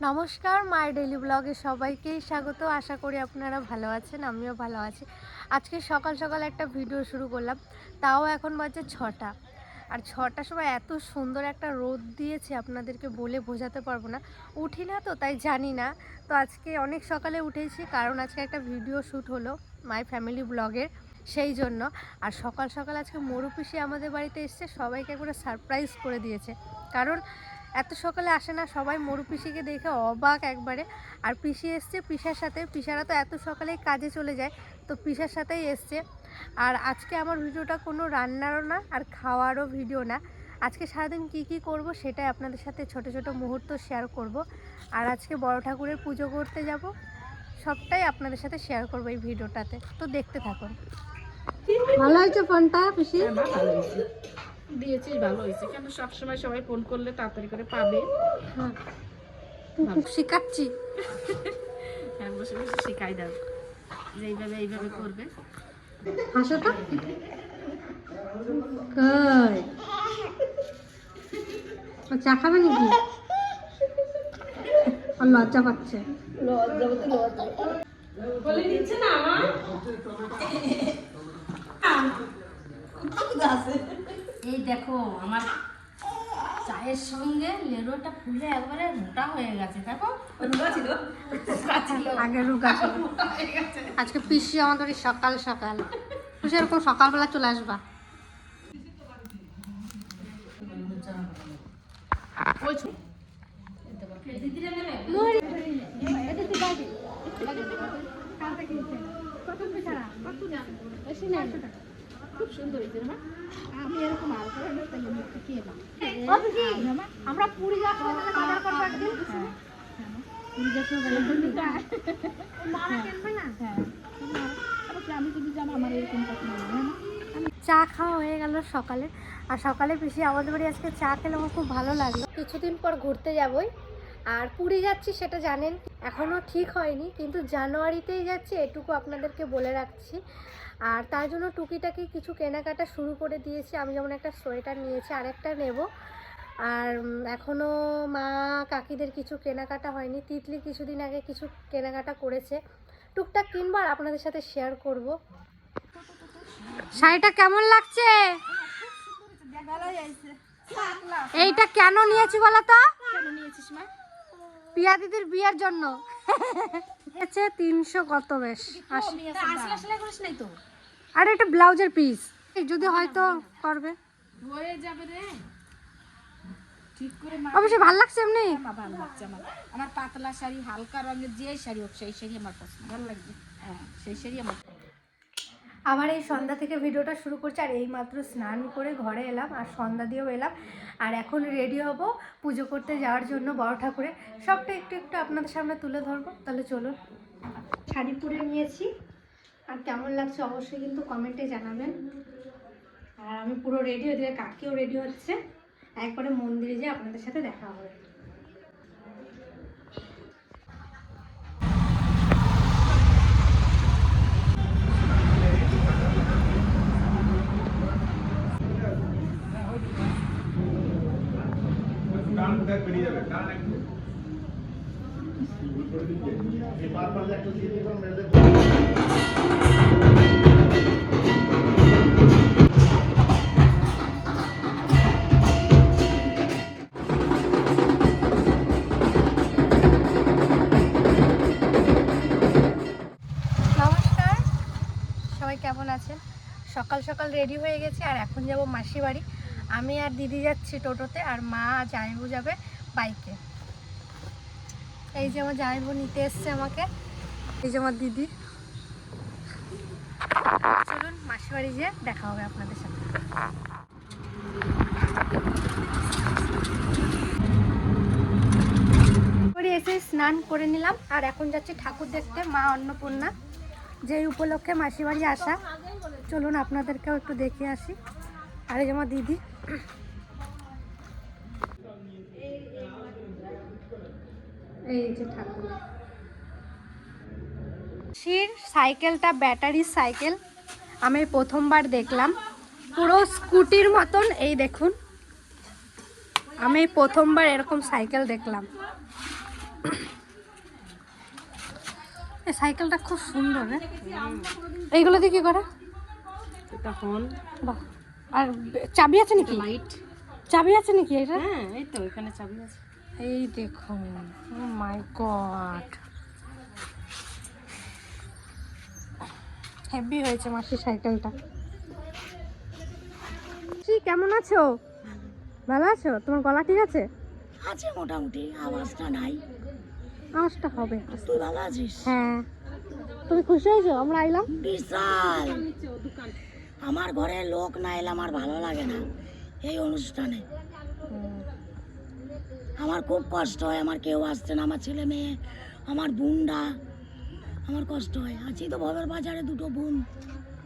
নমস্কার, my daily ব্লগে সবাইকে স্বাগত। আশা করি আপনারা ভালো আছেন, আমিও ভালো আছি। আজকে সকাল সকাল একটা ভিডিও শুরু করলাম, তাও এখন বাজে 6টা। আর 6টার সময় এত সুন্দর একটা রোদ দিয়েছে, আপনাদেরকে বলে বোঝাতে পারবো না। উঠি না তো, তাই জানি না। তো আজকে অনেক সকালে উঠেছি, কারণ আজকে একটা ভিডিও শ্যুট হলো মাই ফ্যামিলি ব্লগের, সেই জন্য। আর সকাল সকাল আজকে মরু পিসি আমাদের বাড়িতে এসছে, সবাইকে একবারে সারপ্রাইজ করে দিয়েছে। কারণ এত সকালে আসে না সবাই, মরু পিসিকে দেখে অবাক একবারে। আর পিসি এসছে পিসার সাথে, পিসারা তো এত সকালেই কাজে চলে যায়, তো পিসার সাথেই এসছে। আর আজকে আমার ভিডিওটা কোনো রান্নারও না আর খাওয়ারও ভিডিও না। আজকে সারাদিন কি কি করব সেটাই আপনাদের সাথে ছোট ছোট মুহূর্ত শেয়ার করব। আর আজকে বড় ঠাকুরের পুজো করতে যাব, সবটাই আপনাদের সাথে শেয়ার করব এই ভিডিওটাতে, তো দেখতে থাকুন। ভালো হয়েছে ফোনটা পিসি? ভালো হয়েছে, দিয়েছিস ভালো হয়েছে। কেন সবসময় সবাই ফোন করলে তাড়াতাড়ি করে পাবে। শিখাচ্ছি, হ্যাঁ, বসে বসে শিখাই দাও যে এইভাবে এইভাবে করবে। হাসোটা কই চা খাবে নাকি? লজ্জা পাচ্ছে। বলে দিচ্ছে না আমার এই দেখো আমার চায়ের সঙ্গে লেরোটা ফুলে একবারে মোটা হয়ে গেছে। দেখো আগে রুগা ছিল। আজকে পিসি আমাদের সকাল সকাল, পিসি এরকম সকালবেলা চলে আসবা। খুব সুন্দর হয়েছে না? আমি এরকম আমরা পুরী যাচ্ছি, বাজার করবো একদিন। চা খাওয়া হয়ে গেল সকালে। আর সকালে পিসি আমাদের বাড়ি আজকে চা খেলে আমার খুব ভালো লাগলো। কিছুদিন পর ঘুরতে যাবই, আর পুরী যাচ্ছি সেটা জানেন, এখনও ঠিক হয়নি, কিন্তু জানুয়ারিতেই যাচ্ছি, এটুকু আপনাদেরকে বলে রাখছি। আর তার জন্য টুকিটাকি কিছু কেনাকাটা শুরু করে দিয়েছি। আমি যেমন একটা সোয়েটার নিয়েছি, আরেকটা নেব। আর এখনও মা কাকিদের কিছু কেনাকাটা হয়নি। তিতলি কিছুদিন আগে কিছু কেনাকাটা করেছে, টুকটাক কিনবো আর আপনাদের সাথে শেয়ার করব। শাড়িটা কেমন লাগছে? এইটা কেন নিয়েছি বলো তো? পিয়া দিদির বিয়ের জন্য। 300 কত বেশ। আর এটা ব্লাউজের পিস, যদি হয়তো করবে অবশ্যই। ভালো লাগছে এমনি? ভালো লাগছে আমার পাতলা শাড়ি, হালকা রঙের যে শাড়ি হোক সেই শাড়ি আমার পছন্দ, ভালো লাগছে। হ্যাঁ, সেই শাড়ি আমার। আবার এই সন্ধ্যা থেকে ভিডিওটা শুরু করছি। আর এই মাত্র স্নান করে ঘরে এলাম, আর সন্ধ্যা দিয়েও এলাম। আর এখন রেডি হব পুজো করতে যাওয়ার জন্য বড় ঠাকুরে। সবটা একটু একটু আপনাদের সামনে তুলে ধরবো। তাহলে চলুন। শাড়ি পরে নিয়েছি, আর কেমন লাগছে অবশ্যই কিন্তু কমেন্টে জানাবেন। আর আমি পুরো রেডি, ওদিকে কাকিও রেডি হচ্ছে। একবারে মন্দিরে যেয়ে আপনাদের সাথে দেখা হবে। নমস্কার, সবাই কেমন আছেন? সকাল সকাল রেডি হয়ে গেছি, আর এখন যাব মাসি বাড়ি। আমি আর দিদি যাচ্ছি টোটোতে, আর মা জামাইবু যাবে বাইকে। এই যে আমার জামাইবু নিতে এসছে আমাকে, এই যে আমার দিদি। চলুন মাসি বাড়ি যেয়ে দেখা হবে আপনাদের সাথে। এসে স্নান করে নিলাম, আর এখন যাচ্ছি ঠাকুর দেখতে, মা অন্নপূর্ণা, যেই উপলক্ষে মাসি বাড়ি আসা। চলুন আপনাদেরকেও একটু দেখে আসি। আর এই যে আমার দিদি। এই যে ঠাকুর। সাইকেলটা ব্যাটারি সাইকেল আমি প্রথমবার দেখলাম, পুরো স্কুটির মতন। এই দেখুন, আমি প্রথমবার এরকম সাইকেল দেখলাম। এই সাইকেলটা খুব সুন্দর রে। এইগুলো দিয়ে কি করে? এটা হর্ন। বাহ। আর চাবি আছে নাকি? লাইট। চাবি আছে নাকি এটা? হ্যাঁ এই তো এখানে চাবি আছে। এই দেখুন, ও মাই গড, হেভি হয়েছে মাসির সাইকেলটা। কেমন আছো? ভালো আছো? তোমার গলা ঠিক আছে? আছে মোটামুটি, আওয়াজটা নাই। আওয়াজটা হবে। তুই ভালো আছিস? হ্যাঁ। তুমি খুশি হয়েছো আমরা আইলাম? বিশাল। আমার ঘরে লোক না এলে আমার ভালো লাগে না এই অনুষ্ঠানে। আমার খুব কষ্ট হয়, আমার কেউ আসছে না, আমার ছেলে মেয়ে, আমার বোনরা, আমার কষ্ট হয়। আছি তো ভবের বাজারে, দুটো বোন।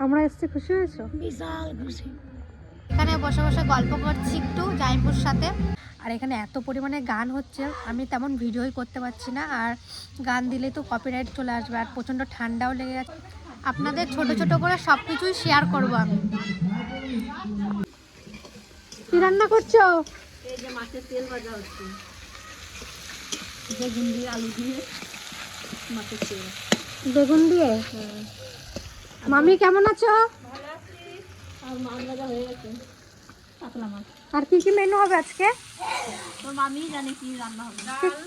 আমরা এসছি, খুশি হয়েছো? বিশাল খুশি। এখানে বসে বসে গল্প করছি একটু জাইপুর সাথে। আর এখানে এত পরিমাণে গান হচ্ছে, আমি তেমন ভিডিওই করতে পারছি না। আর গান দিলে তো কপিরাইট চলে আসবে, আর প্রচণ্ড ঠান্ডাও লেগে যাচ্ছে। আপনাদের ছোট ছোট করে সব কিছুই শেয়ার করবো আমি। কি রান্না করছো? এই যে মাছের তেল ভাজা হচ্ছে, বেগুন দিয়ে আলু দিয়ে মাছের তেল। বেগুন দিয়ে? মামি কেমন আছো? আর মাছ ভাজা হয়ে গেছে, কাতলা মাছ। আর কি কি মেনু হবে আজকে? তোর মামি জানে কি রান্না হবে। ডাল,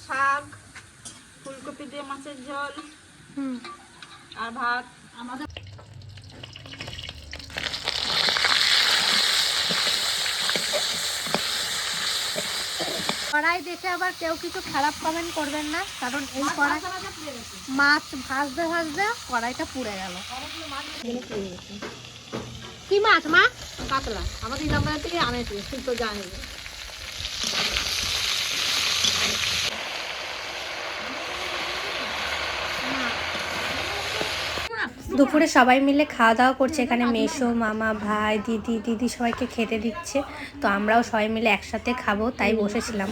শাক, ফুলকপি দিয়ে মাছের ঝোল আর ভাত। আমাদের কড়াই দেখে আবার কেউ কিছু খারাপ কমেন্ট করবেন না, কারণ এই কড়াই মাছ ভাজতে ভাজতে কড়াইটা পুড়ে গেল। কি মাছ মা? কাতলা, আমাদের ইলামবাজার থেকে আনেছে, তুই তো জানিস। দুপুরে সবাই মিলে খাওয়া দাওয়া করছে, এখানে মেসো, মামা, ভাই, দিদি, দিদি সবাইকে খেতে দিচ্ছে। তো আমরাও সবাই মিলে একসাথে খাবো, তাই বসেছিলাম।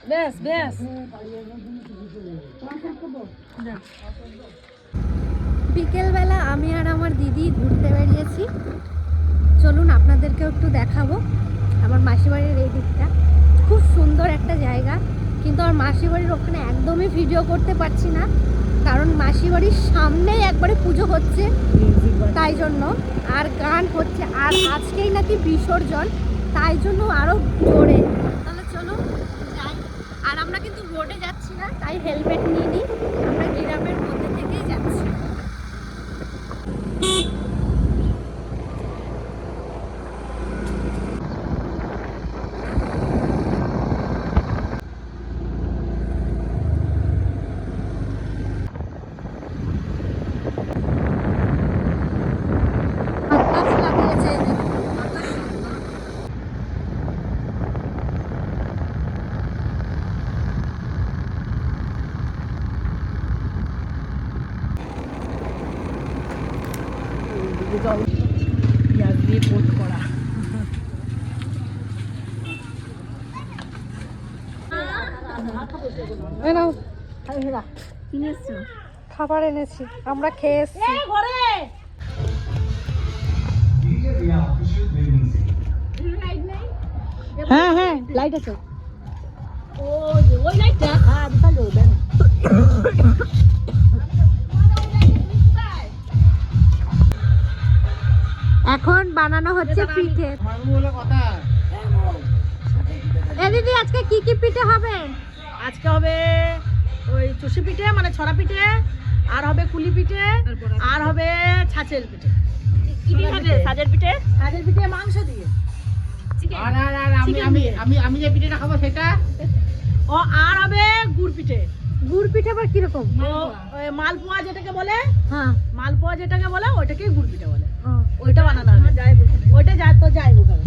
বেশ বেশ। বিকেলবেলা আমি আর আমার দিদি ঘুরতে বেরিয়েছি। চলুন আপনাদেরকেও একটু দেখাবো আমার মাসি বাড়ির এই দিকটা। খুব সুন্দর একটা জায়গা, কিন্তু আমার মাসি বাড়ির ওখানে একদমই ভিডিও করতে পারছি না, কারণ মাসি বাড়ির সামনেই একবারে পুজো হচ্ছে, তাই জন্য। আর গান হচ্ছে, আর আজকেই নাকি বিসর্জন, তাই জন্য আরো জোরে। তাহলে চলুন যাই। আর আমরা কিন্তু রোডে যাচ্ছি না, তাই হেলমেট নিয়ে নিই, আমরা গ্রামের মধ্যে থেকেই যাচ্ছি। পেঁয়াজ দিয়ে পোস্ট করা। খাবার এনেছি, আমরা খেয়ে এসছি। হ্যাঁ হ্যাঁ লাইট আছে। ওই লাইটটা হ্যাঁ বিশাল জ্বলবে। এখন বানানো হচ্ছে পিঠে। এ দিদি, আজকে কি কি পিঠে হবে? আজকে হবে ওই চষি পিঠে, মানে ছড়া পিঠে, আর হবে কুলি পিঠে, আর হবে ছাঁচের পিঠে। সাজের পিঠে, সাজের পিঠে মাংস দিয়ে। আমি যে পিঠেটা খাবো সেটা। ও আর হবে গুড় পিঠে। গুড় পিঠে আবার কিরকম? মালপোয়া যেটাকে বলে, হ্যাঁ মালপোয়া যেটাকে বলে ওইটাকে গুড় পিঠে বলে। ও, ওইটা বানানো হবে, ওইটা যা তো যাইবো খাবে।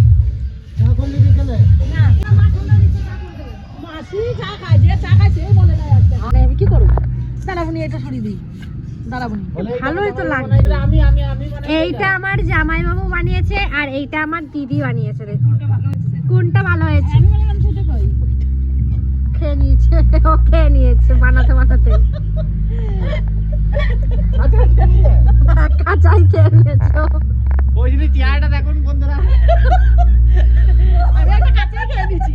মাসি চা খায়, যে চা খায় সেই বলে না। আমি কি করবো? দাঁড়াবুনি, এটা সরিয়ে দিই। দাঁড়াবুনি, ভালোই তো লাগছে। এইটা আমার জামাইবাবু বানিয়েছে, আর এইটা আমার দিদি বানিয়েছে। দেখুন কোনটা ভালো হয়েছে। খেয়ে নিয়েছে, ও খেয়ে নিয়েছে বানাতে বানাতে, কাঁচাই খেয়ে নিয়েছো। ওই জন্য চেয়ারটা দেখুন বন্ধুরা, আমি একটা কাঁচাই খেয়ে নিয়েছি।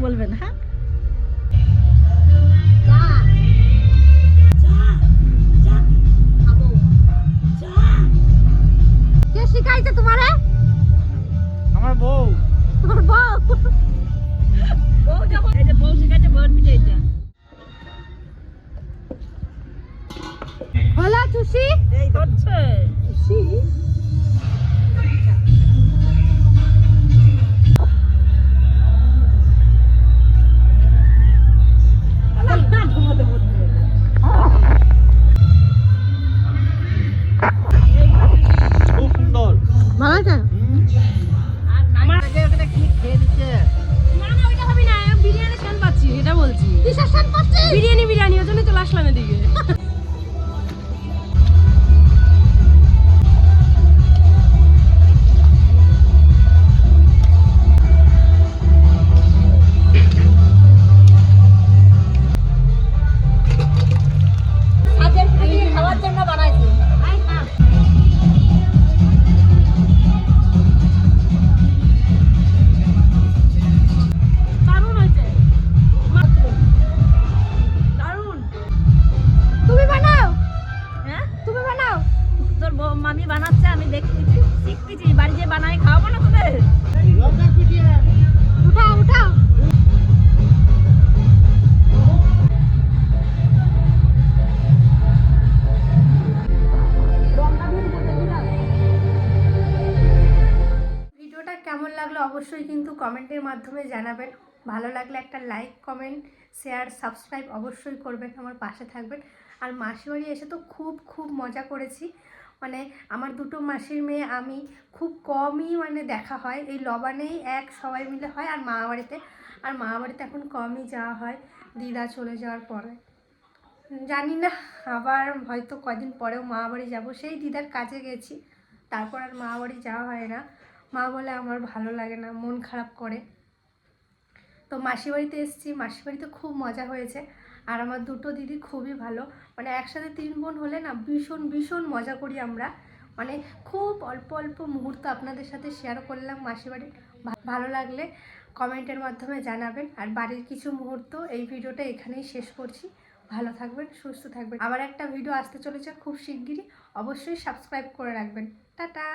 বলবেন। হ্যাঁ, কে শিখাইছে তোমারে? আমার বউ। তোমার বউ? বউ যখন এই যে বউ শিখাচ্ছে বউয়ের পিঠে এটা। হলো চুষি? এই ধরছে চুষি। খুব সুন্দর। ভালো আছে? আমার কি খেয়ে দিচ্ছে? না না ওইটা হবে না, বিরিয়ানি শান পাচ্ছি এটা বলছি। কিসের শান পাচ্ছিস? বিরিয়ানি ওর জন্য চলে আসলাম এদিকে। খাওয়ার জন্য বানাইছি। দারুণ হয়েছে, দারুণ। তুমি বানাও, হ্যাঁ, তুমি বানাও। তোর মামি বানাচ্ছে, আমি দেখতেছি, শিখতেছি, বাড়ি যেয়ে বানাই খাওয়াবো না তোদের। উঠাও উঠাও। ভিডিওটা কেমন লাগলো অবশ্যই কিন্তু কমেন্টের মাধ্যমে জানাবেন। ভালো লাগলে একটা লাইক, কমেন্ট, শেয়ার, সাবস্ক্রাইব অবশ্যই করবেন, আমার পাশে থাকবেন। আর মাসির বাড়ি এসে তো খুব মজা করেছি। মানে আমার দুটো মাসির মেয়ে আমি খুব কমই মানে দেখা হয়, এই লবানেই সবাই মিলে হয়, আর মামা বাড়িতে এখন কমই যাওয়া হয় দিদা চলে যাওয়ার পরে। জানি না আবার হয়তো কদিন পরেও মামা বাড়ি যাবো, সেই দিদার কাজে গেছি, তারপর আর মামা বাড়ি যাওয়া হয় না। মা বলে আমার ভালো লাগে না, মন খারাপ করে। তো মাসি বাড়িতে এসেছি, মাসি বাড়িতে খুব মজা হয়েছে। আর আমার দুটো দিদি খুবই ভালো, মানে একসাথে 3 বোন হলে না ভীষণ মজা করি আমরা। মানে খুব অল্প মুহূর্ত আপনাদের সাথে শেয়ার করলাম মাসি বাড়ির। ভালো লাগলে কমেন্টের মাধ্যমে জানাবেন। আর বাড়ির কিছু মুহূর্ত, এই ভিডিওটা এখানেই শেষ করছি। ভালো থাকবেন, সুস্থ থাকবেন। আবার একটা ভিডিও আসতে চলেছে খুব শিগগিরই, অবশ্যই সাবস্ক্রাইব করে রাখবেন। টাটা।